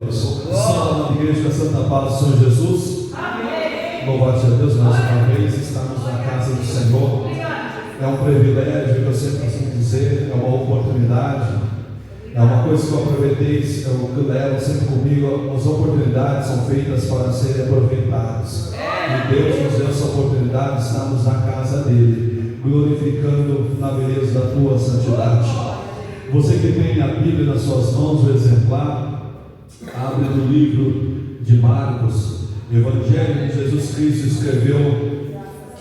Salve na igreja da Santa Paz do Senhor Jesus. Amém. Louvado seja Deus, mais uma vez estamos na casa do Senhor. É um privilégio, eu sempre costumo dizer, é uma oportunidade, é uma coisa que eu aproveitei, eu levo sempre comigo. As oportunidades são feitas para serem aproveitadas, e Deus nos deu essa oportunidade. Estamos na casa dele, glorificando na beleza da tua santidade. Você que tem a Bíblia nas suas mãos, o exemplar, abre no livro de Marcos, Evangelho que Jesus Cristo escreveu,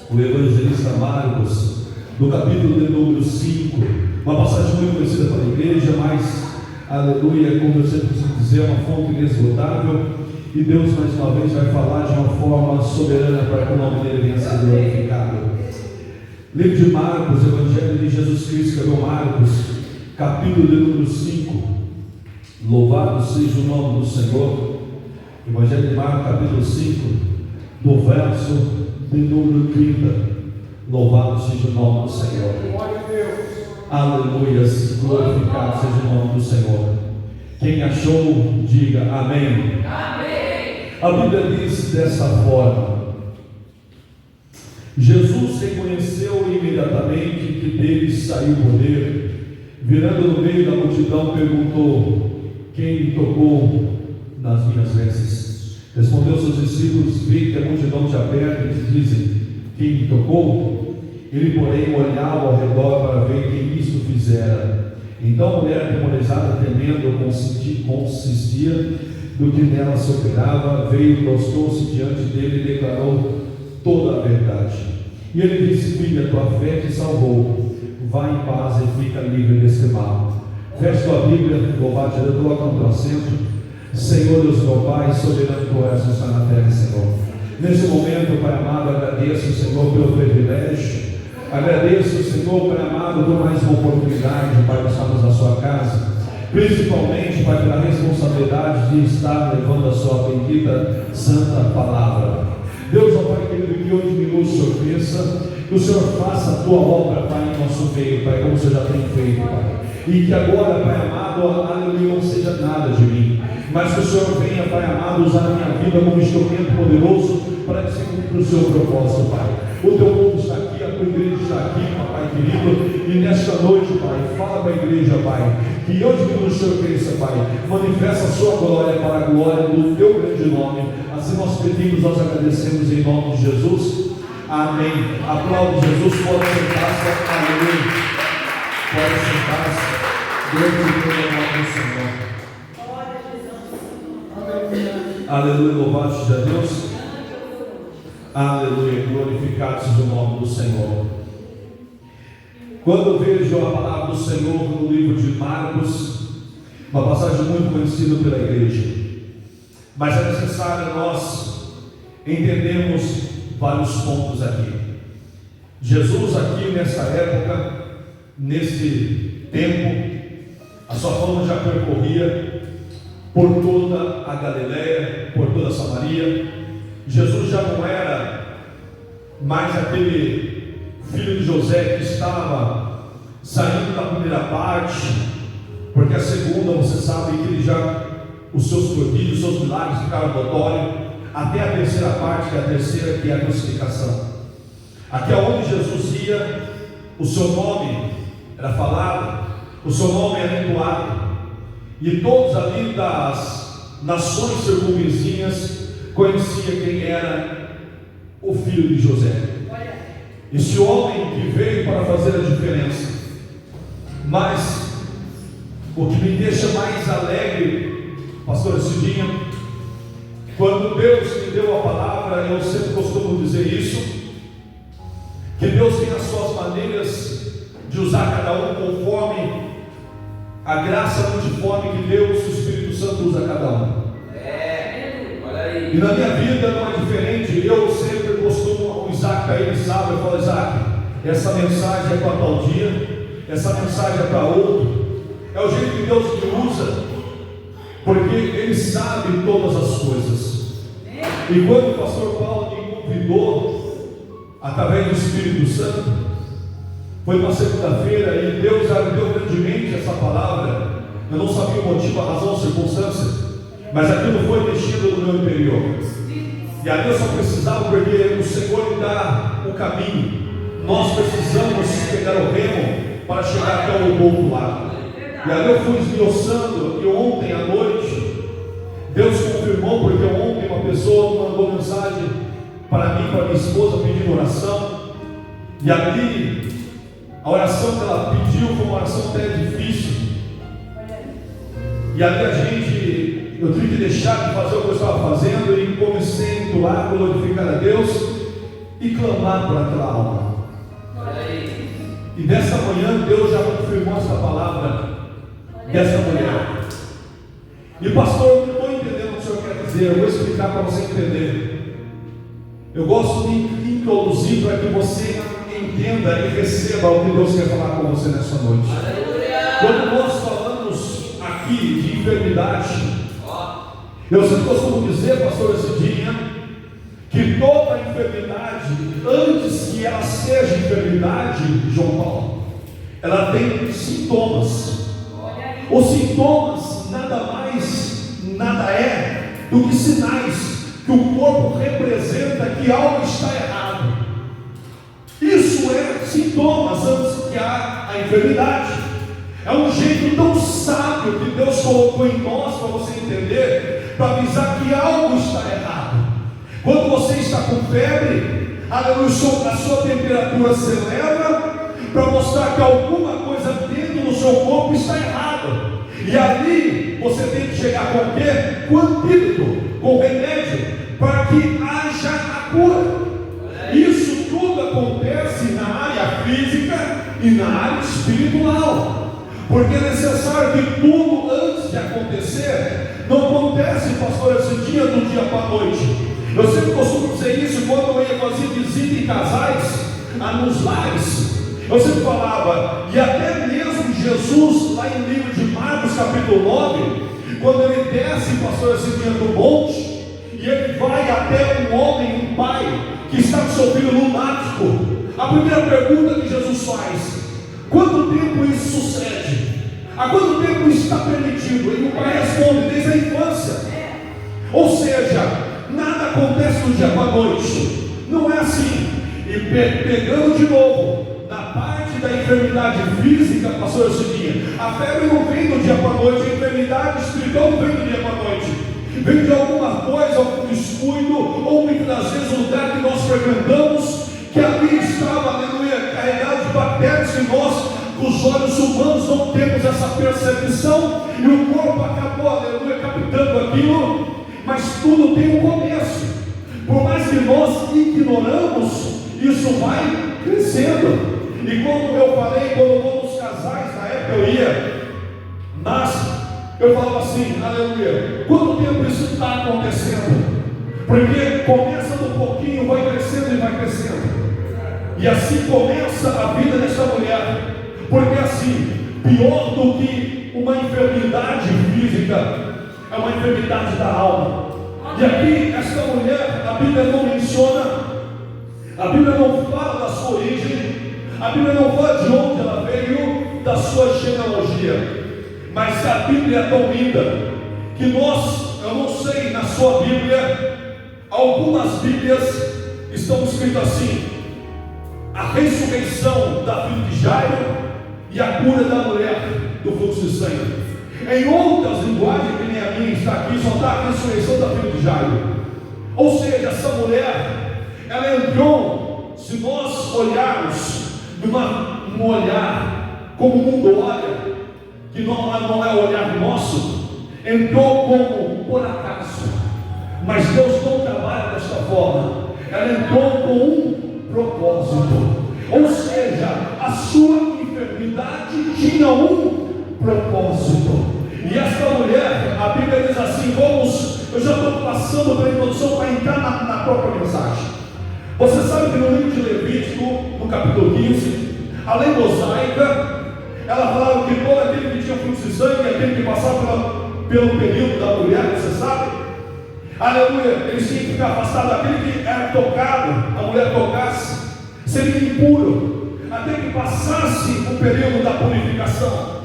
o evangelista Marcos, no capítulo de número 5, uma passagem muito conhecida pela igreja, mas, aleluia, como eu sempre costumo dizer, é uma fonte inesgotável, e Deus mais uma vez vai falar de uma forma soberana para que o nome dele venha a ser glorificado. Livro de Marcos, Evangelho de Jesus Cristo, escreveu Marcos, capítulo de número 5. Louvado seja o nome do Senhor. Evangelho de Marcos, capítulo 5, do verso de número 30. Louvado seja o nome do Senhor. Glória a Deus. Aleluia. Glorificado seja o nome do Senhor. Quem achou, diga amém. Amém. A Bíblia diz dessa forma: Jesus reconheceu imediatamente que dele saiu o poder. Virando no meio da multidão, perguntou: quem me tocou nas minhas vestes? Respondeu seus discípulos: vi que a multidão te aperta e te dizem: quem me tocou? Ele, porém, olhava ao redor para ver quem isto fizera. Então a mulher, atemorizada, temendo, consistia do que nela se operava, veio, prostou-se diante dele e declarou toda a verdade. E ele disse: filha, tua fé te salvou, vá em paz e fica livre desse mal. Feche tua Bíblia, louvado seja Deus, coloca no teu assento. Senhor Deus, meu Pai, soberano tu és, está na terra, Senhor. Nesse momento, Pai amado, agradeço, Senhor, pelo privilégio. Agradeço, Senhor, Pai amado, por mais uma oportunidade, Pai, de estarmos na sua casa. Principalmente, Pai, pela responsabilidade de estar levando a sua bendita, santa palavra. Deus, ó Pai querido, que hoje me Senhor cresça, que o Senhor faça a tua obra, Pai, em nosso meio, Pai, como o Senhor já tem feito, Pai. E que agora, Pai amado, aleluia, não seja nada de mim, mas que o Senhor venha, Pai amado, usar a minha vida como instrumento poderoso para que se cumpra o seu propósito, Pai. O teu povo está aqui, a tua igreja está aqui, Pai querido, e nesta noite, Pai, fala para a igreja, Pai, que hoje que o Senhor cresça, Pai, manifesta a sua glória para a glória do teu grande nome. Assim nós pedimos, nós agradecemos em nome de Jesus. Amém. Aplaude Jesus, pode sentar-se, aleluia. Pode sentar-se. Deus te dê o nome do Senhor. Aleluia, louvado seja Deus. Aleluia, glorificado seja o nome do Senhor. Quando eu vejo a palavra do Senhor no livro de Marcos, uma passagem muito conhecida pela igreja, mas é necessário nós entendermos vários pontos aqui. Jesus aqui nessa época, nesse tempo, a sua fama já percorria por toda a Galileia, por toda a Samaria. Jesus já não era mais aquele filho de José que estava saindo da primeira parte, porque a segunda, você sabe que ele já, os seus prodígios, os seus milagres ficaram notórios, até a terceira parte, que é a terceira, que é a crucificação. Aqui aonde Jesus ia, o seu nome era falado, o seu nome era entoado, e todos ali das nações circunvizinhas conhecia quem era o filho de José, esse homem que veio para fazer a diferença. Mas o que me deixa mais alegre, pastor Cidinha, quando Deus me deu a palavra, eu sempre costumo dizer isso, que Deus tem as suas maneiras de usar cada um conforme a graça multiforme que Deus, o Espírito Santo, usa cada um. E na minha vida não é diferente. Eu sempre costumo, o Isaac aí, ele sabe, eu falo: Isaac, essa mensagem é para tal dia, essa mensagem é para outro. É o jeito que Deus me usa, porque Ele sabe todas as coisas. E quando o pastor Paulo me convidou, através do Espírito Santo, foi uma segunda-feira, e Deus abriu grandemente essa palavra. Eu não sabia o motivo, a razão, a circunstância, Mas aquilo foi mexido no meu interior. E ali eu só precisava, porque o Senhor me dá o caminho. Nós precisamos pegar o remo para chegar até o outro lado. E ali eu fui esmiuçando, e ontem à noite, Deus confirmou, porque ontem uma pessoa mandou mensagem para mim, para minha esposa, pedindo oração. E ali, a oração que ela pediu foi uma oração até difícil. E ali eu tive que deixar de fazer o que eu estava fazendo e comecei a entoar, glorificar a Deus e clamar por aquela alma. E dessa manhã Deus já confirmou essa palavra dessa mulher. E pastor, eu não estou entendendo o que o senhor quer dizer, eu vou explicar para você entender. Eu gosto de introduzir para que você entenda e receba o que Deus quer falar com você nessa noite. Quando nós falamos aqui de enfermidade, eu sempre costumo dizer, pastor Cidinha, que toda enfermidade, antes que ela seja enfermidade, João Paulo, ela tem sintomas. Os sintomas nada é do que sinais que o corpo representa que algo está errado. Isso é sintomas antes que a enfermidade. É um jeito tão sábio que Deus colocou em nós para você entender, para avisar que algo está errado. Quando você está com febre, aleluia, a sua temperatura se eleva para mostrar que alguma coisa dentro do seu corpo está errada. E ali você tem que chegar com o quê? Com antídoto, com remédio, para que haja a cura. Isso tudo acontece na área física e na área espiritual. Porque é necessário que tudo antes de acontecer, não acontece, pastor, esse dia do dia para a noite. Eu sempre costumo dizer isso quando eu ia fazer visita em casais, nos lares. Eu sempre falava, e até mesmo Jesus, lá em livro de Marcos, capítulo 9, quando ele desce, pastor, esse dia do monte, e ele vai até um homem, um pai, que está com seu filho lunático. A primeira pergunta que Jesus faz: quanto tempo isso sucede? Há quanto tempo isso está permitido? E o pai responde: desde a infância. Ou seja, nada acontece do dia para a noite. Não é assim. E pegando de novo na parte da enfermidade física, pastor Cidinha, a febre não vem do dia para a noite, a enfermidade espiritual não vem do dia para a noite. Vem de alguma coisa, algum descuido, ou muitas das vezes o lugar que nós frequentamos, que ali estava, aleluia, carregado de bactérias, que nós, com os olhos humanos, não temos essa percepção, e o corpo acabou, aleluia, captando aquilo. Mas tudo tem um começo. Por mais que nós ignoramos, isso vai crescendo. E como eu falei, quando eu vou nos casais, na época eu ia, mas eu falava assim, aleluia, quanto tempo isso está acontecendo? Porque começa um pouquinho, vai crescendo e vai crescendo. E assim começa a vida dessa mulher. Porque assim, pior do que uma enfermidade física, é uma enfermidade da alma. E aqui, esta mulher, a Bíblia não menciona, a Bíblia não fala da sua origem, a Bíblia não fala de onde ela veio, da sua genealogia. Mas a Bíblia é tão linda, que nós, eu não sei, na sua Bíblia, algumas Bíblias estão escritas assim: a ressurreição da filha de Jairo e a cura da mulher do fluxo de sangue. Em outras linguagens, que nem a minha está aqui, só está a ressurreição da filha de Jairo. Ou seja, essa mulher, ela entrou, se nós olharmos num olhar, como o mundo olha, que não é o olhar nosso, entrou como por acaso. Mas Deus não trabalha desta forma. Ela entrou com um propósito. Ou seja, a sua enfermidade tinha um propósito. E esta mulher, a Bíblia diz assim, eu já estou passando pela introdução para entrar na própria mensagem. Você sabe que no livro de Levítico, no capítulo 15, a lei mosaica, ela falava que todo aquele que tinha fluxo de sangue, aquele que passava pelo período da mulher, você sabe? Aleluia, eles tinham que ficar afastados daquele que era tocado, a mulher tocasse, seria impuro, até que passasse o período da purificação.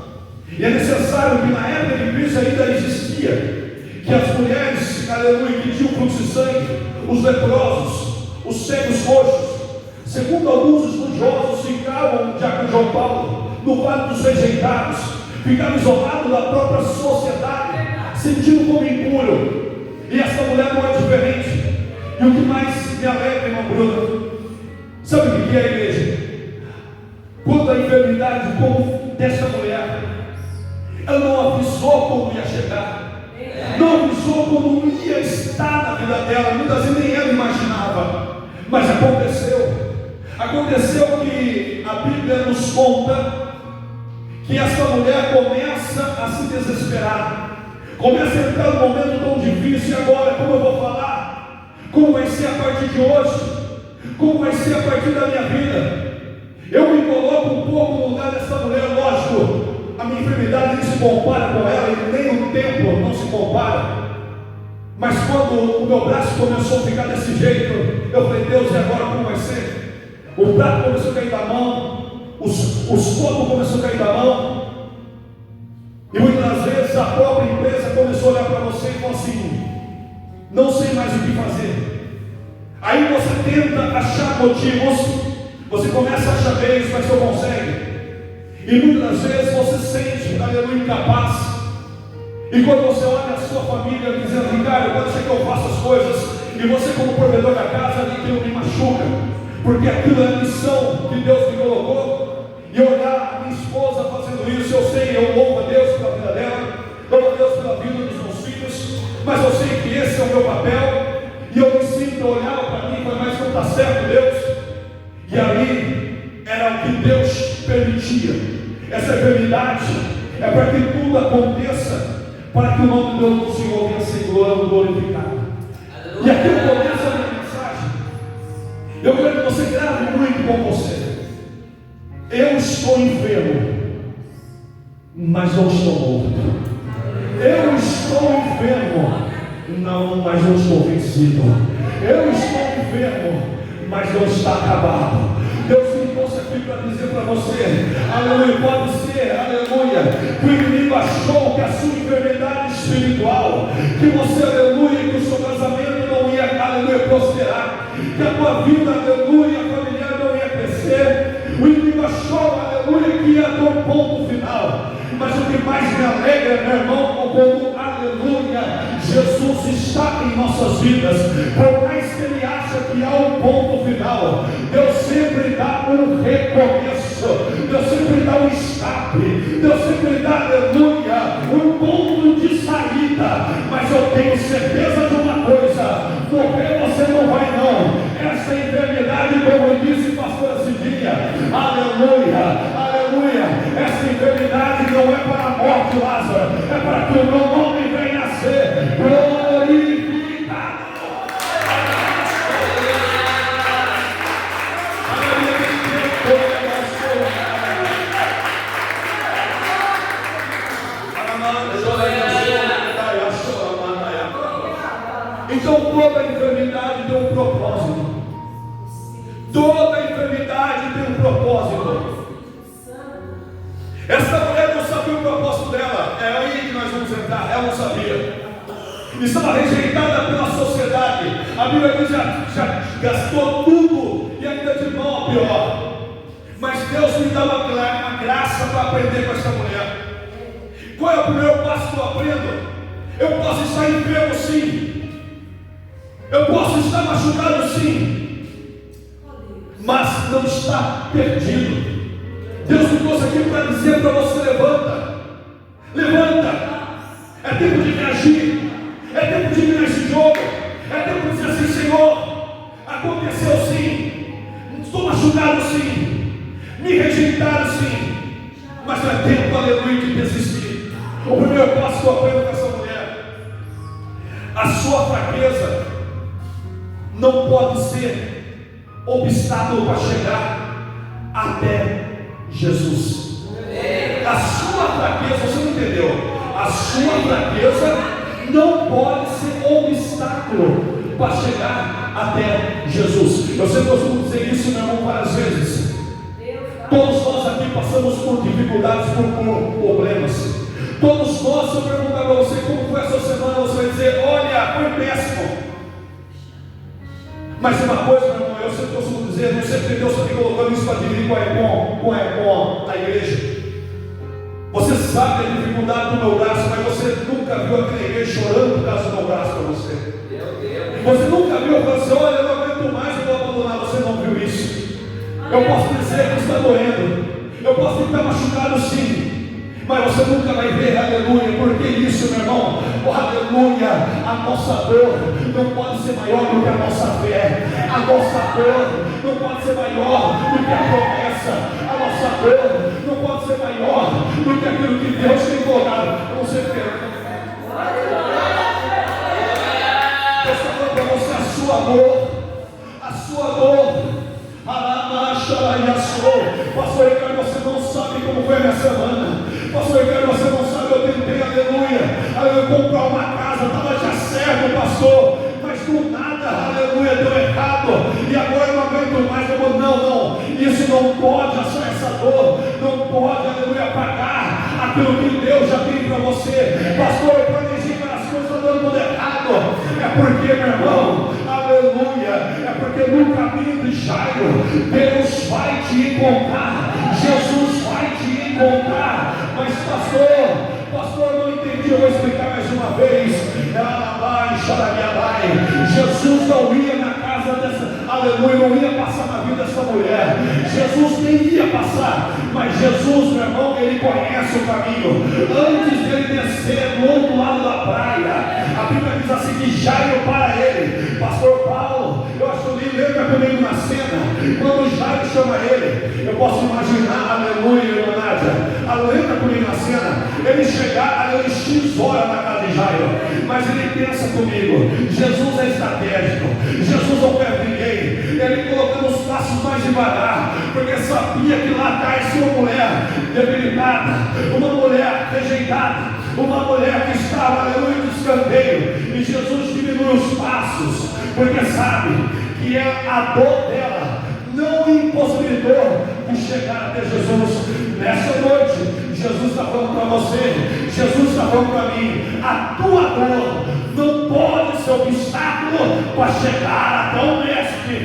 E é necessário que na época de Cristo ainda existia, que as mulheres, aleluia, que tinham fluxo de sangue, os leprosos, os cegos coxos, segundo alguns estudiosos, ficavam, já com João Paulo, no vale dos rejeitados, ficavam isolados da própria sociedade, sentindo como impuro. E essa mulher não é diferente. E o que mais me alegra, irmã Bruna, sabe o que é, igreja? Quando a enfermidade como dessa mulher, ela não avisou como ia chegar, não avisou como ia estar na vida dela, muitas vezes nem ela imaginava, mas aconteceu que a Bíblia nos conta que essa mulher começa a se desesperar, começa a entrar num momento tão difícil. E agora, como eu vou falar? Como vai ser a partir de hoje? Como vai ser a partir da minha vida? Eu me coloco um pouco no lugar dessa mulher. Lógico, a minha enfermidade nem se compara com ela, e nem no tempo não se compara. Mas quando o meu braço começou a ficar desse jeito, eu falei: Deus, e agora como vai ser? O prato começou a cair da mão, os copos começaram a cair da mão, e muitas vezes a própria empresa começou a olhar para você e falou assim: não sei mais o que fazer. Aí você tenta achar motivos, você começa a achar meios, mas não consegue. E muitas vezes você sente, aleluia, incapaz. E quando você olha a sua família dizendo: Ricardo, pode ser que eu faça as coisas, e você como provedor da casa, aquilo me machuca, porque aquilo é a missão que Deus me colocou. E olhar a minha esposa fazendo isso, eu sei, eu louvo a Deus pela vida dela, louvo a Deus pela vida dos meus filhos, mas eu sei que esse é o meu papel, e eu me sinto a olhar para mim, mas não está certo, Deus. E ali era o que Deus permitia. Essa enfermidade é para que tudo aconteça, para que o nome do Senhor venha ser glorificado. E aqui eu começo a minha mensagem. Eu quero que você grave muito com você. Eu estou enfermo, mas não estou morto. Eu estou enfermo, mas não estou vencido. Eu estou enfermo, mas não está acabado. Deus me trouxe aqui para dizer para você: aleluia, pode ser, aleluia, que o inimigo achou que a sua enfermidade espiritual, que você, aleluia, que o seu casamento não ia, aleluia, prosperar, que a tua vida, aleluia, familiar não ia crescer. O inimigo achou, aleluia, que ia ter um ponto final. Mas o que mais me alegra, meu irmão, quando, aleluia, Jesus está em nossas vidas, por mais que ele acha que há um ponto final, Deus sempre dá um recomeço, Deus sempre dá um escape, Deus sempre dá, aleluia, um ponto de saída. Mas eu tenho certeza de uma coisa: morrer você não vai não. Essa enfermidade, como disse pastor Cidinha, aleluia, aleluia, essa enfermidade não é para a morte, Lázaro, é para que o meu nome venha a ser glorificado. Então toda enfermidade tem um propósito. Toda enfermidade tem um propósito. Essa mulher não sabia o propósito dela. É aí que nós vamos entrar. Ela não sabia. Estava rejeitada pela sociedade. A Bíblia diz: já gastou tudo e ainda de mal a pior. Mas Deus me dá uma graça para aprender com essa mulher. Qual é o primeiro passo que eu aprendo? Eu posso estar enfermo, sim. Eu posso estar machucado, sim, mas não está perdido. Deus me trouxe aqui para dizer para você: levanta, levanta. É tempo de reagir, é tempo de virar esse jogo, é tempo de dizer assim: Senhor, aconteceu sim, estou machucado sim, me rejeitaram sim, mas não é tempo, aleluia, de desistir. O primeiro passo que eu aprendo com essa mulher: a sua fraqueza não pode ser obstáculo para chegar até Jesus. A sua fraqueza, você não entendeu? A sua fraqueza não pode ser obstáculo para chegar até Jesus. Eu sempre costumo dizer isso, meu irmão, várias vezes. Todos nós aqui passamos por dificuldades, por problemas. Todos nós, se eu perguntar para você como foi a sua semana, você vai dizer: olha, foi péssimo. Mas uma coisa, meu irmão, eu sempre costumo dizer, não sei porque Deus está me colocando isso para dividir com a igreja. Você sabe a dificuldade do meu braço, mas você nunca viu aquele igreja chorando por causa do meu braço para você. Você nunca viu falando assim: olha, eu não aguento mais, eu vou abandonar. Você não viu isso. Eu posso dizer que está doendo, eu posso ficar machucado sim, mas você nunca vai ver, aleluia. Porque isso, meu irmão, aleluia, a nossa dor não pode ser maior do que a nossa fé. A nossa dor não pode ser maior do que a promessa. A nossa dor não pode ser maior do que aquilo que Deus tem colocado. Eu não sei o que Deus está falando para você: a sua dor, pastor Ricardo, você não sabe como foi a minha semana. Pastor Ricardo, você não sabe, eu tentei, aleluia, comprar uma casa, estava já certo, pastor, mas do nada, aleluia, deu errado, e agora eu não aguento mais. Eu vou, não, isso não pode, essa dor não pode, aleluia, pagar aquilo que Deus já tem para você. Pastor, eu planejei para as coisas, estão dando tudo errado. É porque, meu irmão, aleluia, é porque no caminho de Jairo, Deus vai te encontrar, Jesus vai te encontrar. Mas pastor, eu não entendi, eu vou explicar mais uma vez. Jesus não ia na casa dessa, aleluia, não ia passar na vida dessa mulher. Jesus nem ia passar, mas Jesus, meu irmão, ele conhece o caminho. Antes dele descer do outro lado da praia, a Bíblia diz assim que Jairo para ele. Pastor Paulo, eu acho lindo, lembra comigo na cena, quando Jairo chama ele, eu posso imaginar, aleluia, irmã Nádia, lembra comigo na cena, ele chegar, aleluia, X horas na casa de Jairo, mas ele pensa comigo, Jesus é estratégico, Jesus não perde ninguém, ele colocando os passos mais devagar, porque sabia que lá atrás tinha uma mulher debilitada, uma mulher rejeitada, uma mulher que estava, aleluia, de escanteio, e Jesus diminui os passos, porque sabe que a dor dela não impossibilitou de chegar até Jesus. Nessa noite, Jesus está falando para você, Jesus está falando para mim: a tua dor não pode ser obstáculo para chegar até o mestre.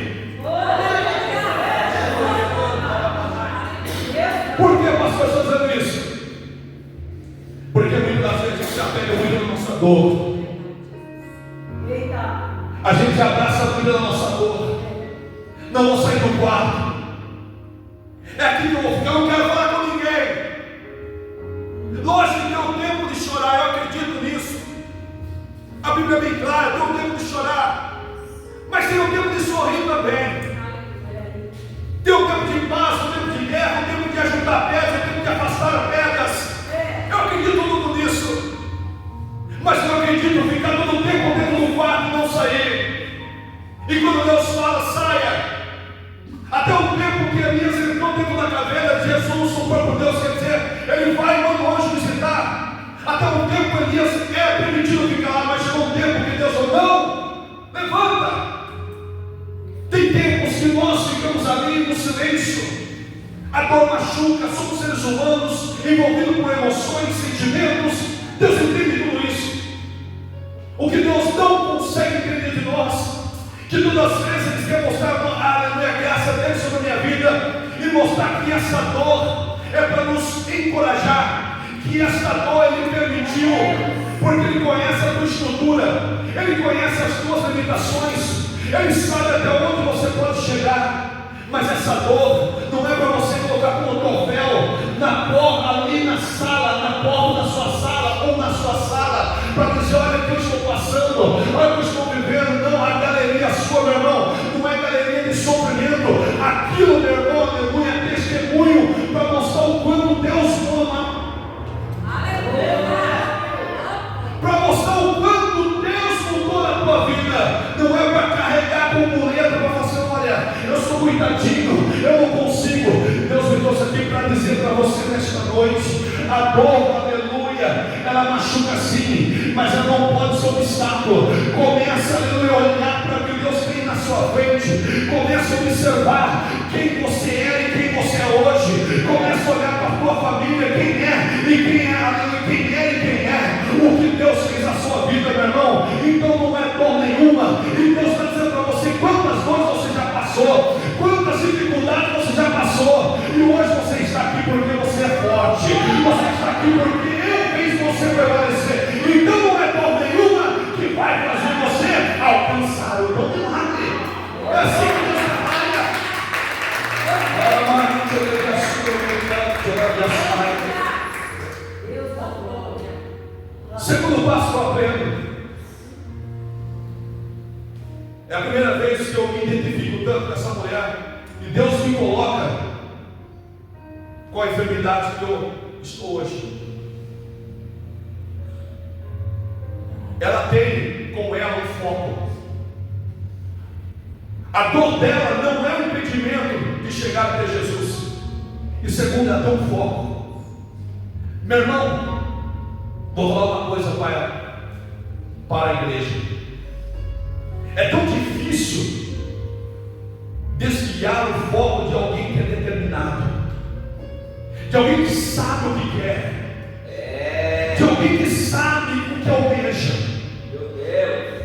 Por que, pastor, está dizendo isso? Porque muitas das vezes a gente se apega muito na nossa dor. A gente abraça muito na nossa dor. Não vou sair do quarto. É aqui que eu vou ficar, eu não quero falar com ninguém. Lógico que tem um tempo de chorar, eu acredito nisso. A Bíblia é bem clara, tem um tempo de chorar, mas tem um tempo de sorrir também. Tem um tempo de paz, um tempo de guerra, um tempo de ajuntar pedras, um tempo de afastar pedras. Eu acredito tudo nisso. Mas eu acredito ficar todo o tempo dentro do quarto e não sair. E quando Deus fala, saia. Até o tempo que Elias entrou dentro da caverna, Jesus, o próprio Deus, quer dizer, ele vai e manda o anjo visitar. Até o tempo Elias é permitido ficar lá, mas chegou um tempo que Deus falou: não, levanta. Tem tempos que nós ficamos ali no silêncio. A dor machuca, somos seres humanos, envolvidos por emoções, sentimentos. Deus entende tudo isso. O que Deus não consegue entender de nós, que todas as vezes Ele quer mostrar a graça dele sobre a minha vida, e mostrar que essa dor é para nos encorajar, que essa dor Ele permitiu, porque Ele conhece a tua estrutura, Ele conhece as tuas limitações, Ele sabe até onde você pode chegar. Mas essa dor não é para você colocar como troféu na porta, ali na sala, na porta da sua sala ou na sua sala, para dizer: olha o que eu estou passando, olha o que eu estou vivendo. Não, a galeria sua, meu irmão, não é galeria de sofrimento. Aquilo, meu irmão, aleluia, é testemunho para mostrar o quanto Deus ama. Para mostrar o quanto Deus mudou na tua vida. Não é para carregar com muleta, para falar assim: olha, eu sou coitadinho, eu não consigo. Deus me trouxe aqui para dizer para você nesta noite: a dor, aleluia, ela machuca sim, mas ela não pode ser obstáculo. Começa, aleluia, a olhar para o que Deus tem na sua frente. Começa a observar quem você era e quem você é hoje. Começa a olhar para a tua família, quem é e quem é, o que Deus fez na sua vida, meu irmão. Então não é dor nenhuma. E Deus está dizendo para você: quantas dores você já passou, quantas dificuldades você já passou, e hoje você está aqui porque você é forte, você está aqui porque eu fiz você prevalecer. Então não é dor nenhuma que vai fazer você alcançar o dom do milagre. É assim que Deus trabalha. Segundo passo que eu aprendo, é a primeira vez que eu me identifico tanto com essa mulher, e Deus me coloca com a enfermidade que eu estou hoje. Ela tem com ela um foco. A dor dela não é um impedimento de chegar até Jesus. E segundo, ela tem um foco. Meu irmão, vou falar uma coisa para a igreja. É tão difícil desviar o foco de alguém que é determinado, de alguém que sabe o que quer, de alguém que sabe o que almeja. Meu Deus,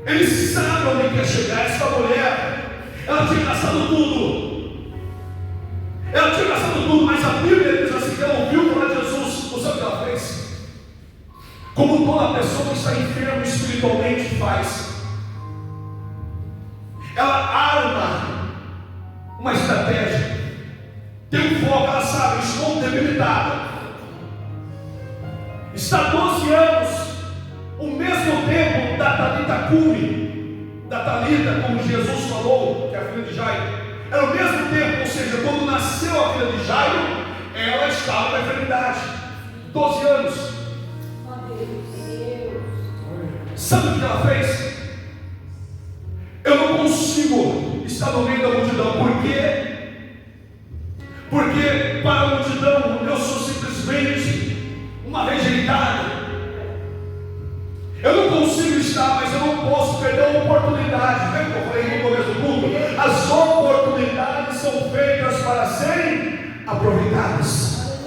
ele sabe onde quer chegar. Essa mulher, ela tinha gastado tudo, mas a Bíblia diz assim que ela ouviu falar de Jesus. Não sabe o que ela fez? Como toda pessoa que está enferma espiritualmente faz, ela arma uma estratégia, tem um foco. Ela sabe: estou debilitada, está 12 anos, o mesmo tempo da Talita Cumi, da Talita, como Jesus falou, que é a filha de Jairo, era o mesmo tempo. Ou seja, quando nasceu a filha de Jairo, ela estava na enfermidade, 12 anos. Sabe o que ela fez? Eu não consigo estar no meio da multidão. Por quê? Porque para a multidão eu sou simplesmente uma rejeitada. Eu não consigo estar, mas eu não posso perder a oportunidade. Lembra que eu falei no começo do culto? As oportunidades são feitas para serem aproveitadas.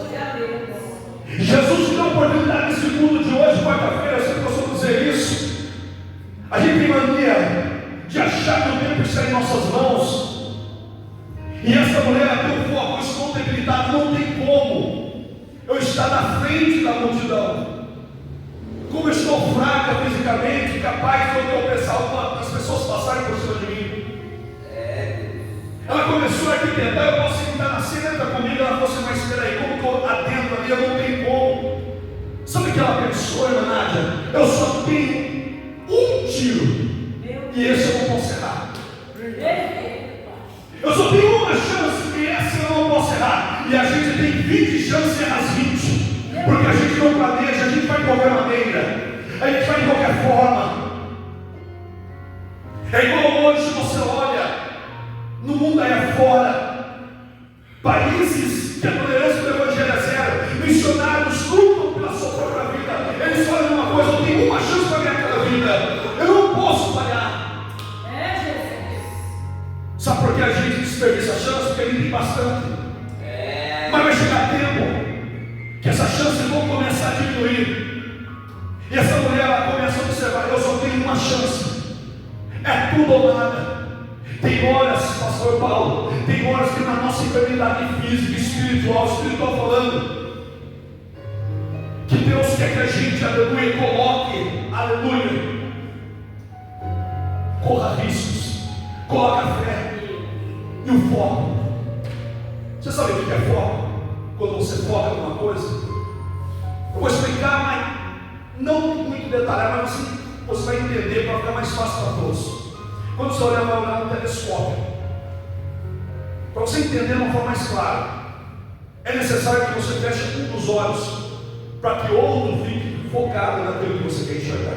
Jesus te deu a oportunidade nesse culto de hoje, quarta-feira. Eu sempre costumo dizer isso. A gente tem mania de achar que o tempo está em nossas mãos. E essa mulher tem um foco: eu estou debilitado, não tem como eu estar na frente da multidão. Como eu estou fraca fisicamente, capaz de eu tropeçar, as pessoas passarem por cima de mim. Ela começou a arquitetar: eu posso sentar na cena, entra comigo. Ela falou assim: mas espera aí, como que eu adentro ali? Eu não tenho como. Sabe o que ela pensou, irmã Nádia? Eu só tenho um tiro, e esse eu não posso errar. Eu só tenho uma chance, e essa eu não posso errar. E a gente tem 20 chances e erra as 20, porque a gente não planeja, a gente vai de qualquer maneira, a gente vai de qualquer forma. É igual hoje você olha no mundo aí afora, países que a tolerância do Evangelho é zero, missionários lutam pela sua própria vida. Eles falam uma coisa: eu tenho uma chance para ganhar aquela vida, eu não posso falhar. Sabe por que a gente desperdiça a chance? Porque ele tem bastante. Mas vai chegar tempo que essas chances vão começar a diminuir. E essa mulher, ela começa a observar: eu só tenho uma chance, é tudo ou nada. Tem horas, pastor Paulo, tem horas que na nossa enfermidade física, espiritual falando, que Deus quer que a gente, aleluia, coloque, aleluia, corra riscos, coloque a fé e o foco. Você sabe o que é foco? Quando você foca em uma coisa, eu vou explicar, mas não muito detalhado, mas assim você vai entender para ficar mais fácil para todos. Quando você olhar um telescópio, para você entender de uma forma mais clara, é necessário que você feche um dos olhos, para que o outro fique focado naquilo que você quer enxergar.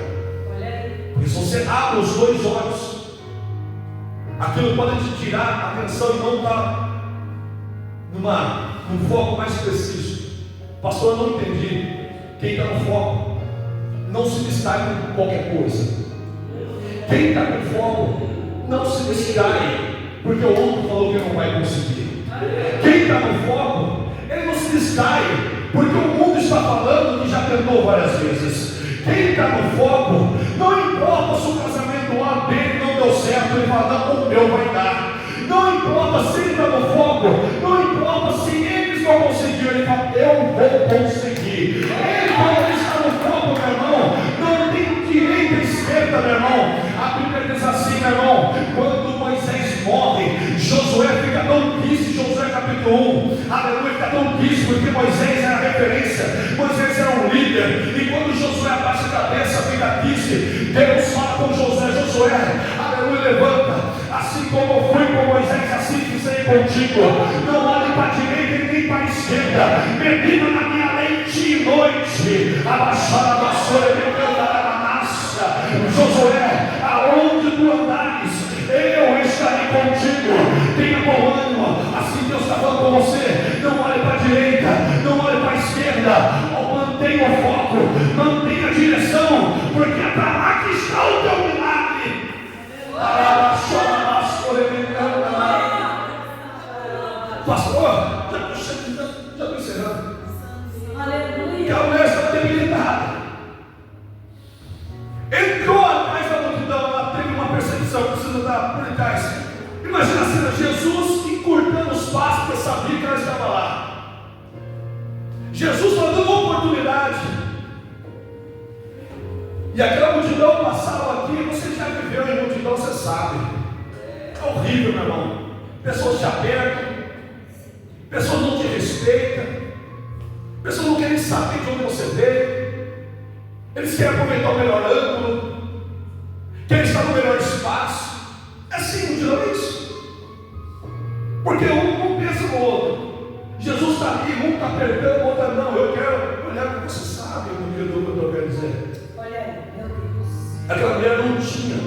Porque se você abre os dois olhos, aquilo pode te tirar a atenção e não estar num foco mais preciso. Pastor, eu não entendi. Quem está no foco não se distrai com qualquer coisa. Quem está com foco não se distrai porque o outro falou que não vai conseguir. Quem está no foco, ele não se distrai porque o mundo está tentou várias vezes. Quem está no foco, não importa se o casamento A dele não deu certo, ele fala, não, o meu vai dar. Não importa se ele está no foco, não importa se eles vão conseguir, ele fala, eu vou conseguir. Ele, quando ele está no foco, meu irmão, não tem direita e esquerda, meu irmão. A Bíblia diz assim, meu irmão, quando Moisés morre, Josué fica tão triste, Josué capítulo 1, aleluia, fica tão triste, porque Moisés era a referência, Moisés era um líder, e quando Josué abaixa a cabeça, fica triste, Deus fala com Josué, Josué, aleluia, levanta, assim como eu fui com Moisés, assim que serei contigo, não olhe para a direita e nem para a esquerda, medita na minha lei dia e noite, abaixar a vassoura e me cantar a massa, Josué, aonde tu andares, eu estarei contigo. Tenha bom ânimo. Assim Deus está falando com você. Não olhe para a direita, não olhe para a esquerda. Mantenha o foco, mantenha a direção, porque é para lá que está o teu milagre. Pastor, já estou encerrando. Aleluia. Que a mulher estava debilitada. Entrou atrás da multidão, ela teve uma percepção, precisa dar por trás. Imagina a cena, Jesus encurtando os passos, porque sabia que ela estava lá. Jesus está dando uma oportunidade. E aquela multidão passava aqui, você já viveu em multidão, você sabe. É horrível, meu irmão. Pessoas te apertam, pessoas não te respeitam, pessoas não querem saber de onde você veio. Eles querem aproveitar o melhor ângulo, querem estar no melhor espaço. É assim, multidão, é isso. Porque um pensa no outro. Jesus está ali, um está apertando, o outro não. Eu quero olhar, você sabe o que eu quero dizer. Olha aí, meu Deus. Aquela mulher não tinha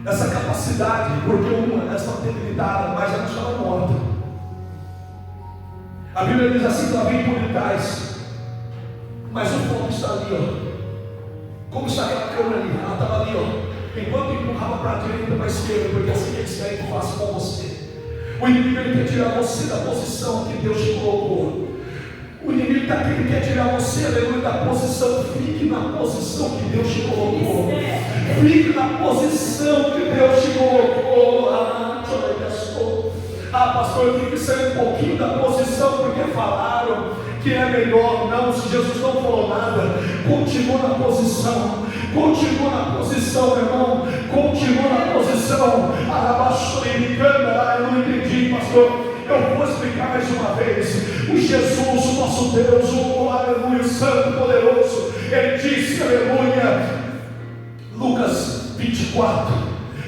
essa capacidade, porque ela estava debilitada, mas ela estava morta. A Bíblia diz assim que ela vem por detrás, mas o foco está ali, ó. Como está aquela câmera ali? Ela estava ali, ó. Enquanto empurrava para a direita e para a esquerda, porque assim eles querem que eu faça com você. O inimigo ele quer tirar você da posição que Deus te colocou. O inimigo ele quer tirar você, aleluia, da posição. Fique na posição que Deus te colocou. Fique na posição que Deus te colocou. Ah, pastor, eu tenho que sair um pouquinho da posição porque falaram que é melhor. Não, se Jesus não falou nada, continua na posição. Continua na posição, meu irmão. Continua na posição. Eu não entendi, pastor. Eu vou explicar mais uma vez. O Jesus, o nosso Deus, o aleluia, o Santo Poderoso, ele disse, aleluia, Lucas 24: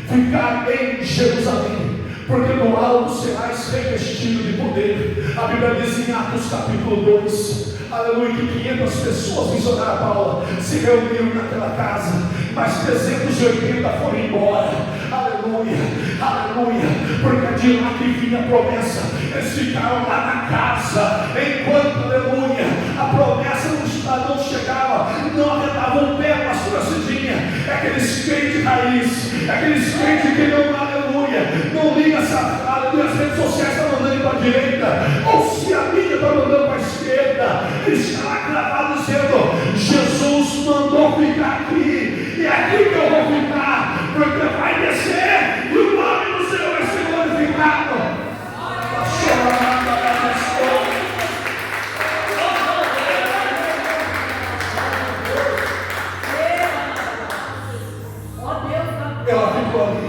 ficar em Jerusalém, porque no alto serás revestido de poder. A Bíblia diz em Atos capítulo 2, aleluia, que 500 pessoas, missionária Paula, se reuniram naquela casa, mas 380 foram embora. Aleluia, aleluia, porque de lá que vinha a promessa, eles ficaram lá na casa, enquanto, aleluia, a promessa não chegava, não arredavam um pé, pastor Cidinha. É aqueles crentes raiz, é aqueles crentes que não, aleluia, não liga aleluia, as redes sociais estão mandando para a direita, ou se a mídia está mandando para a esquerda, eles estão lá gravados dizendo, Jesus mandou ficar aqui, e é aqui que eu vou ficar, porque vai descer, e o nome do Senhor vai ser glorificado. Ela ficou ali.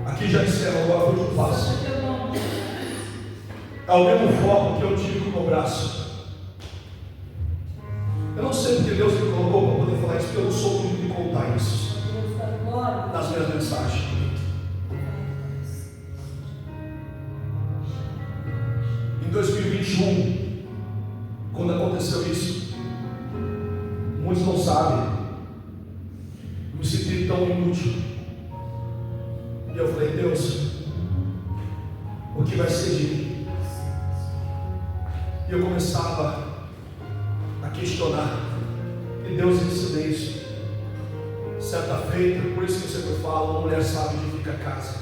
Aqui já disseram, agora eu faço. É o mesmo foco que eu tive com o meu braço. Eu não sei porque Deus me colocou para poder falar isso, porque eu não sou muito de contar isso nas minhas mensagens. Em 2021, quando aconteceu isso, muitos não sabem, eu me senti tão inútil. E eu falei, Deus, o que vai ser de mim? E eu começava a questionar, e Deus em silêncio. Certa feita, por isso que eu sempre falo, uma mulher sábia edifica a casa.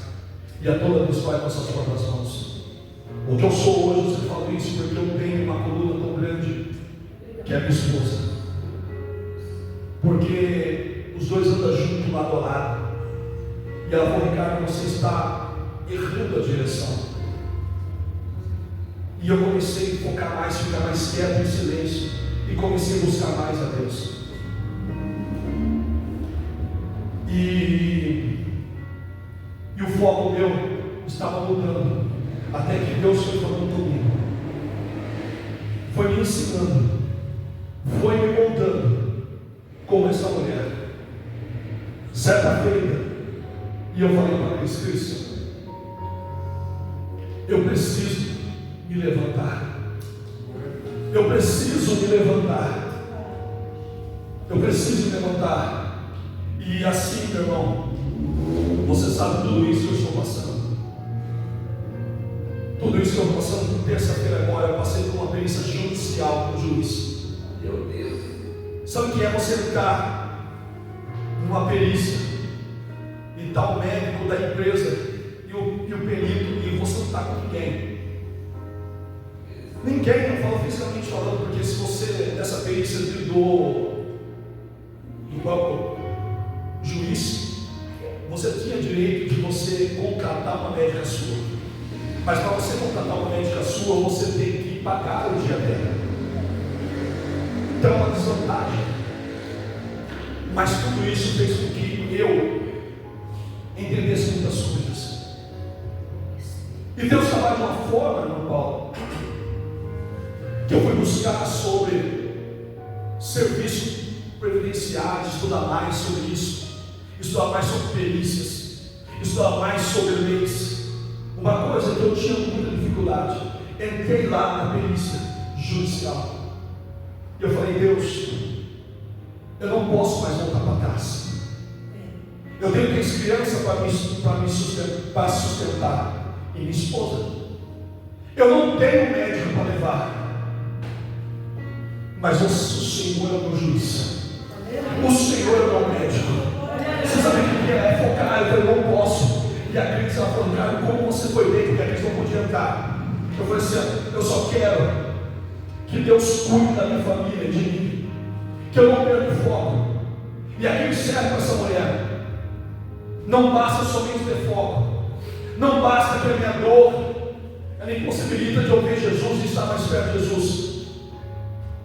e a toda vitória com as suas próprias mãos. O que eu sou hoje, você fala isso porque eu tenho uma coluna tão grande, que é a minha esposa. Porque os dois andam juntos lado a lado. E ela falou: Ricardo, você está errando a direção. E eu comecei a focar mais, ficar mais quieto em silêncio. E comecei a buscar mais a Deus. E o foco meu estava mudando. Até que Deus foi falando comigo. Foi me ensinando. Foi me moldando como essa mulher. Certa feita. E eu falei para eles: Cristo, eu preciso me levantar. Eu preciso me levantar. Eu preciso me levantar. E assim, meu irmão, você sabe tudo isso que eu estou passando. Tudo isso que eu estou passando. Terça-feira agora eu passei por uma perícia judicial com o juiz. Meu Deus. Sabe o que é você entrar numa perícia e está o médico da empresa e o perito, e você não está com ninguém? Ninguém, não falo fisicamente falando, porque se você, nessa perícia do juiz, você tinha direito de você contratar uma médica sua. Mas para você contratar uma médica sua, você tem que pagar o dia dela. Então é uma desvantagem. Mas tudo isso fez com que eu entendesse muitas coisas. E Deus trabalha de uma forma, irmão Paulo, que eu fui buscar sobre serviço previdenciário, estudar mais sobre isso, estudar mais sobre perícias, estudar mais sobre leis. Uma coisa que eu tinha muita dificuldade, entrei lá na perícia judicial e eu falei: Deus, eu não posso mais voltar para trás. Eu tenho 3 crianças para sustentar e minha esposa. Eu não tenho médico para levar, mas o Senhor é o meu juiz. O Senhor é o meu médico. Você sabe o que é focar? Eu falei: não posso. E a Cris falou: cara, como você foi bem? Porque a Cris não podia entrar. Eu falei assim: eu só quero que Deus cuide da minha família, de mim, que eu não perca o foco. E aquilo serve para essa mulher. Não basta somente ter foco. Não basta que a minha dor ela impossibilita de eu ver Jesus e estar mais perto de Jesus.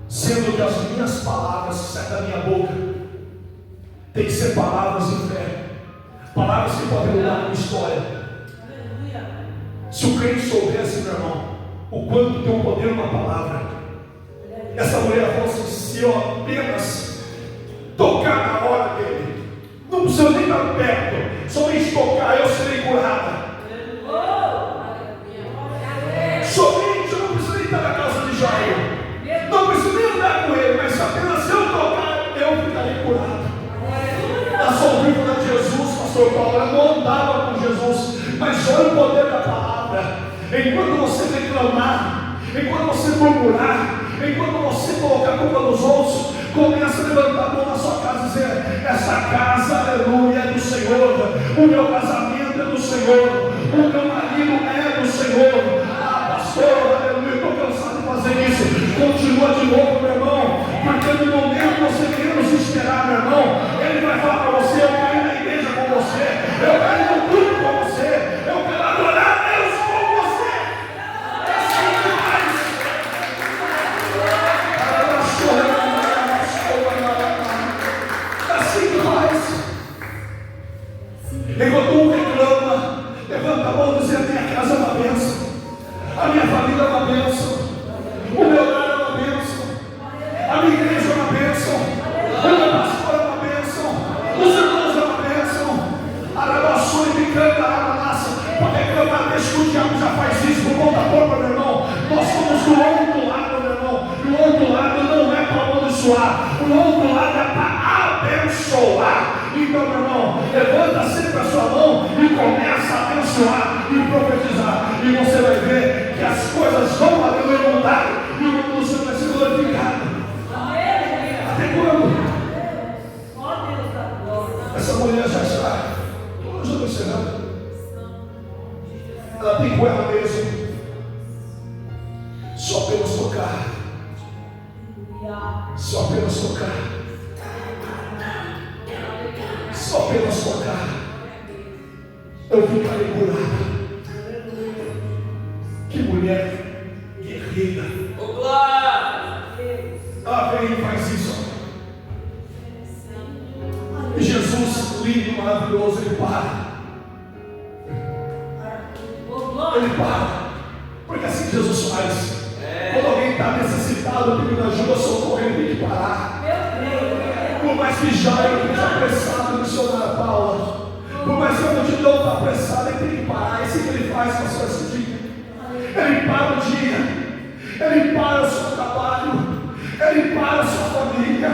Sendo que as minhas palavras que saem da minha boca tem que ser palavras em fé. Palavras que podem mudar uma história. Se o crente soubesse, meu irmão, o quanto tem um poder uma palavra. Essa mulher falou assim: se eu apenas tocar na hora dele, não precisa nem estar perto, somente tocar, eu serei curada. Somente, eu não preciso nem estar na casa de Jair, não preciso nem andar com ele, mas se apenas eu tocar, eu ficarei curado. A sombra de Jesus, pastor Paulo, eu não andava com Jesus, mas olha o poder da palavra. Enquanto você reclamar, enquanto você murmurar, enquanto você colocar a culpa nos outros, começa a levantar a mão na sua casa e dizer: essa casa, aleluia, é do Senhor, o meu casamento é do Senhor, o meu marido é do Senhor. Ah, pastor, aleluia, estou cansado de fazer isso. Continua de novo, meu irmão, porque no momento que você menos esperar, meu irmão, ele vai falar para você: eu caí na igreja com você, eu caí no culto com você, eu quero adorar a Deus com você. É assim que faz. É assim que faz. Enquanto um reclama, levanta a mão e diz: a minha casa é uma bênção, a minha família é uma bênção, o meu lar é uma bênção, a minha igreja é uma bênção, o meu pastor é uma bênção, os irmãos é uma bênção. Arabaçu e me canta, arabaça, pode reclamar, deixa que o diabo já faz isso por conta própria, meu irmão. Nós somos do outro lado, meu irmão, e o outro lado não é para amaldiçoar, o outro lado é para abençoar. Então, meu irmão, levanta sempre a sua mão e começa a abençoar e profetizar, e você vai ver que as coisas vão aleluia mudar e o nome do Senhor vai ser glorificado. Até quando? Essa mulher já está. Eu já estou encerrando. tocar, se eu apenas tocar, se eu apenas tocar, eu ficarei curado. Que mulher guerreira. Vem e faz isso. E Jesus, lindo, maravilhoso, ele para. Ele para. Porque assim que Jesus faz. Quando alguém está necessitado, pedindo ajuda, socorro, ele tem que parar. Por mais que Jairo esteja apressado, missionário Paula, por mais que a multidão está apressada, ele tem que parar. É isso que ele faz com a sua cidade. Ele para o dia, ele para o seu trabalho, ele para a sua família,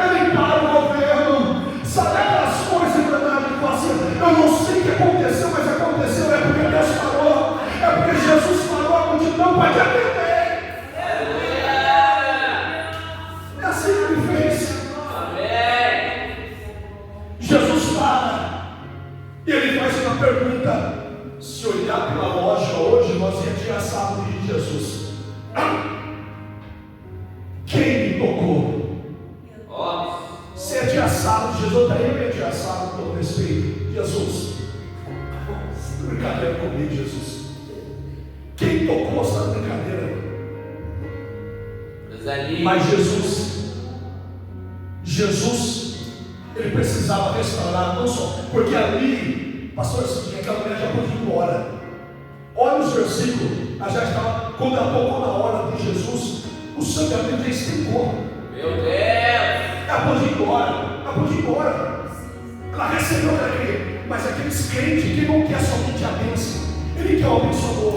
ele para o governo. Sabe aquelas coisas, Bernardo, que fala assim, eu não sei o que aconteceu, mas aconteceu, é porque Deus parou, é porque Jesus parou, a multidão pode atender. É assim que ele fez. Jesus para, e ele faz uma pergunta. Se olhar pela loja hoje, nós ia tirar sábado de Jesus. Quem me tocou? Se é dia sábado, Jesus daí eu ia tirar sábado pelo respeito. Jesus, brincadeira comigo, Jesus. Quem tocou essa brincadeira? Mas Jesus, ele precisava restaurar, não só, porque ali, pastor, aquela mulher já pôde ir embora. Olha os versículos, ela já estava, quando ela tocou na hora de Jesus, o sangue da Bíblia já explicou. Meu Deus! Ela pôde ir embora, ela recebeu daqui, mas aqueles crentes que não quer somente a bênção, ele quer o abençoador.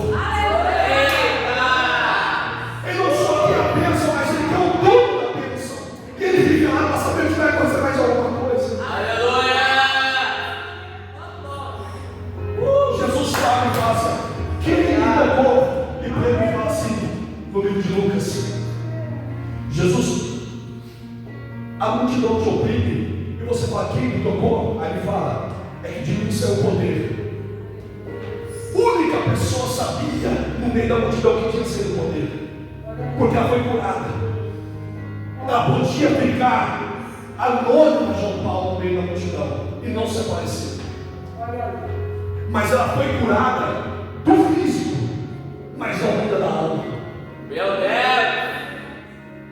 Ele não só quer a bênção, mas ele quer o dono da bênção. E ele fica lá para saber se vai acontecer mais alguma coisa. Aleluia! Jesus fala e fala assim, quem me tocou? E Pedro fala assim, no livro de Lucas, Jesus, a multidão te oprime, e você fala, quem me tocou? Aí ele fala, é que de mim saiu o poder. Única pessoa sabia no meio da multidão que tinha sido o poder, porque ela foi curada. Ela podia ficar anônima de João Paulo no meio da multidão e não se aparecer, mas ela foi curada do físico, mas não ainda da alma. Meu Deus!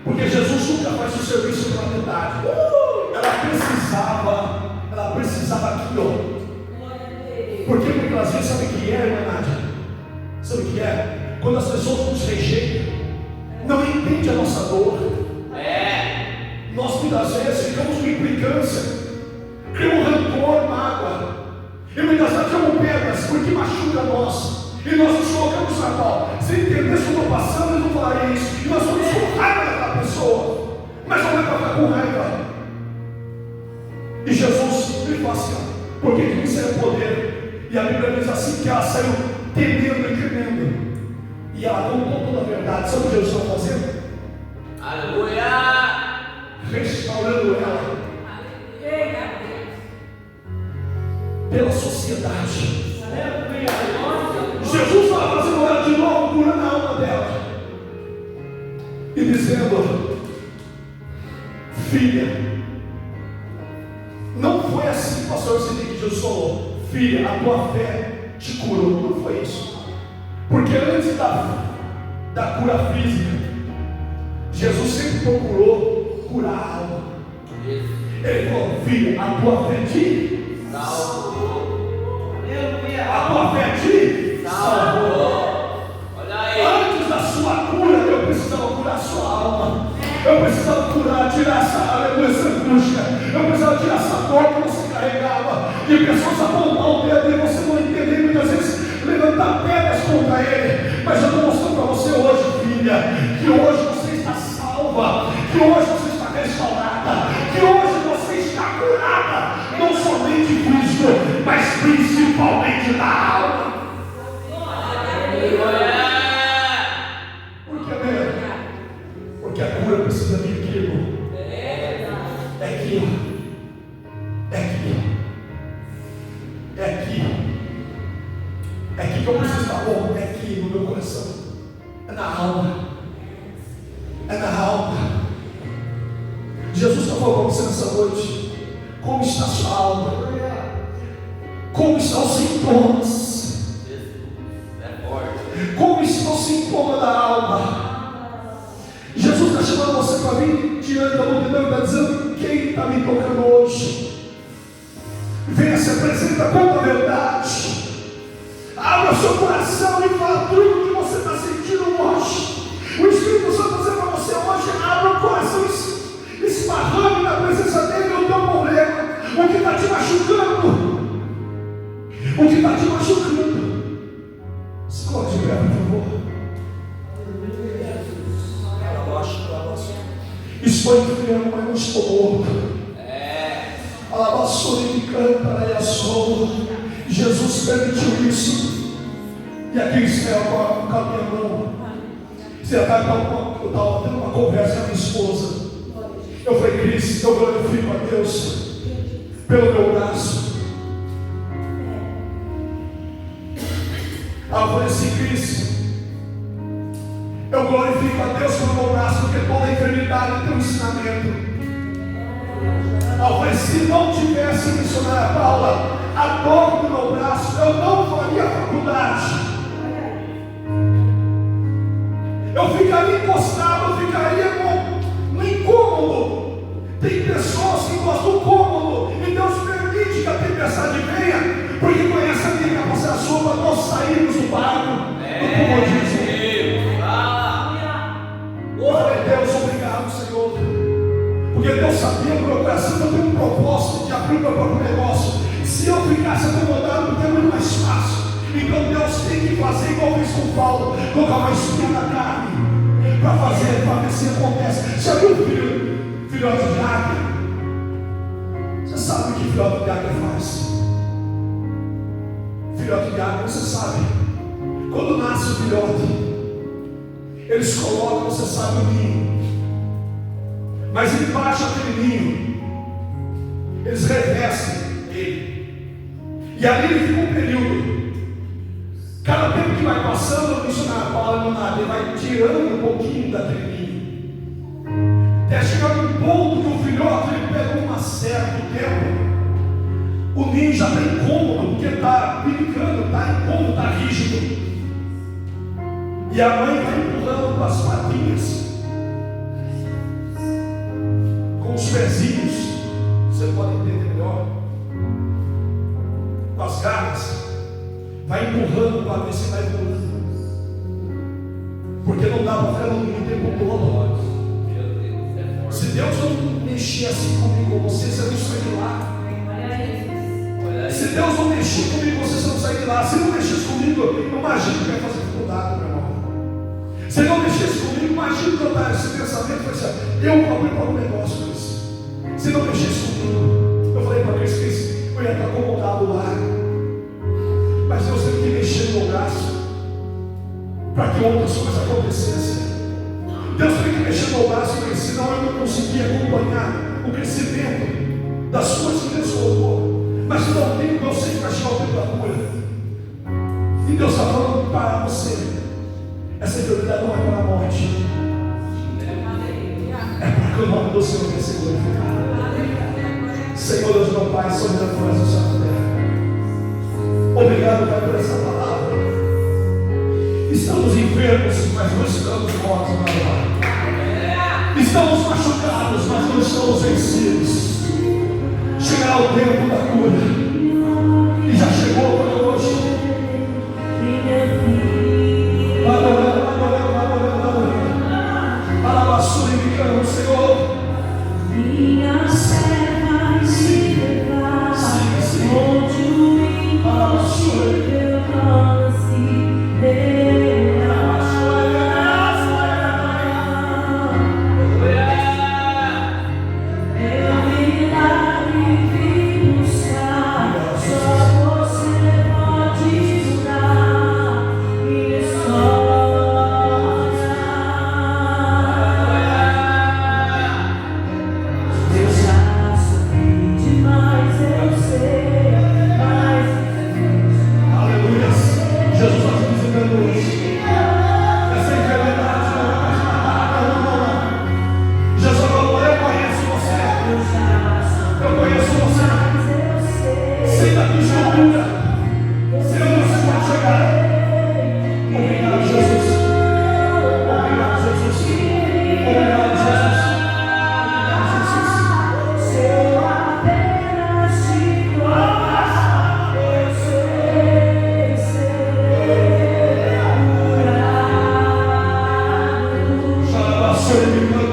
Porque Jesus nunca faz o serviço pela metade. Ela precisava aqui, ó. Porque muitas vezes, sabe o que é, irmã Nádia? Sabe o que é? Quando as pessoas nos rejeitam, não entendem a nossa dor. Nós muitas vezes ficamos com implicância, criamos rancor, mágoa, e muitas vezes criamos pedras porque machuca nós. E nós nos colocamos na pau. Se entendesse o que eu estou passando, eu não falaria isso. E nós vamos com raiva daquela pessoa, mas não é para ficar com raiva. E Jesus, ele fala assim, porque de mim saiu o poder. E a Bíblia diz assim, que ela saiu temendo e tremendo. E ela não contou a verdade. Sabe o que Jesus está fazendo? Aleluia! Restaurando ela. Pela sociedade. Jesus estava fazendo ela de novo, curando a alma dela. E dizendo, filha, não foi assim, pastor, você tem que Jesus falou, filha, a tua fé te curou. Não foi isso. Porque antes da cura física, Jesus sempre procurou curar a alma. Ele falou, filha, a tua fé te salvou. A tua fé te salvou. Antes da sua cura, eu precisava curar a sua alma. Eu precisava tirar essa angústia. Eu precisava tirar essa dor que você carregava. E pessoas apontar o dedo e você não entender, muitas vezes levantar pedras contra ele. Mas eu estou mostrando para você hoje, filha, que hoje você está salva, que hoje você está restaurada, que hoje você está curada, não somente físico, mas principalmente da alma. Por que mesmo? Porque a cura precisa vir aqui, irmão. É aqui. É aqui. É aqui. É aqui que eu preciso estar bom. É aqui no meu coração. É na alma. favor com você nessa noite. Como está a sua alma? Como estão os sintomas? Como está o sintoma da alma? Jesus está chamando você para vir diante da multidão e está dizendo: quem está me tocando hoje? Venha, se apresenta com a verdade. Abra seu coração e fala tudo que você está sentindo hoje. O Espírito Santo está dizendo para você hoje: abra o coração, esparrame na presença dele o teu problema, o que está te machucando. O que está te machucando. Se coloque de pé, por favor. Estou enfermo, mas não estou morto. Alabaçou e canta e assou. Jesus permitiu isso. E aqui Israel com a minha mão. Eu estava tendo uma conversa com a minha esposa. Eu falei: Cris, eu glorifico a Deus pelo meu braço. Eu falei assim: Cris, eu glorifico a Deus pelo meu braço, porque toda enfermidade tem um ensinamento. Eu falei: se não tivesse missionária Paula, a dor do meu braço, eu não faria faculdade. Eu ficaria encostado, eu ficaria no incômodo. Tem pessoas que gostam do cômodo, e Deus permite que a tempestade venha, porque conhece a minha capacidade sua para nós sairmos do barco, do comodismo. Eu falei: Deus, obrigado, Senhor, porque Deus sabia que o meu coração não tem um propósito de abrir o meu próprio negócio. Se eu ficasse acomodado, não tem muito mais fácil. Então Deus tem que fazer igual fez com Paulo, colocar uma espinha na carne, para fazer, para ver se acontece. Já viu filhote de águia? Você sabe o que filhote de águia faz? Filhote de águia, você sabe, quando nasce o filhote, eles colocam, você sabe, o ninho, mas embaixo daquele ninho, eles revestem ele, e ali ele fica um período. Cada tempo que vai passando, o missionário Paulo não nada, ele vai tirando um pouquinho daquele ninho, até chegar num ponto que o filhote ele pega um certo tempo, o ninho já está incômodo, porque está pinicando, está incômodo, está rígido, e a mãe vai empurrando com as patinhas, com os pezinhos, você pode entender melhor, com as garras, vai empurrando para ver se vai empurrando, porque não dá para ficar no tempo todo. Se Deus não mexer assim comigo, você não sai de lá. Se Deus não mexer comigo, você não sai de lá. Se não mexesse comigo, imagina que vai fazer dificuldade, meu irmão. Se não mexesse comigo, imagina que eu estava esse pensamento, eu vou abrir para um negócio com isso. Se não mexesse comigo, eu falei para Cristo, eu ia estar acomodado lá. Mas Deus teve que mexer no meu braço para que outras coisas acontecessem. Deus teve que mexer no meu braço, porque senão eu não conseguia acompanhar o crescimento das coisas que Deus colocou. Mas não tem, eu sei que vai chegar o tempo da cura. E Deus está falando para você: essa enfermidade não é para a morte, é para que o nome do Senhor venha ser glorificado. Senhor Deus, meu Pai, soberano por essa sua terra. Obrigado, Pai, por essa palavra. Estamos enfermos, mas não estamos mortos, meu Pai. Estamos machucados, mas não estamos vencidos. Chegará o tempo da cura, e já chegou para hoje. Alabaçou e me canta, Senhor. Minha serva se levar, onde o impossível alcance. Eu milagre vim buscar, só você. Senhor, ele me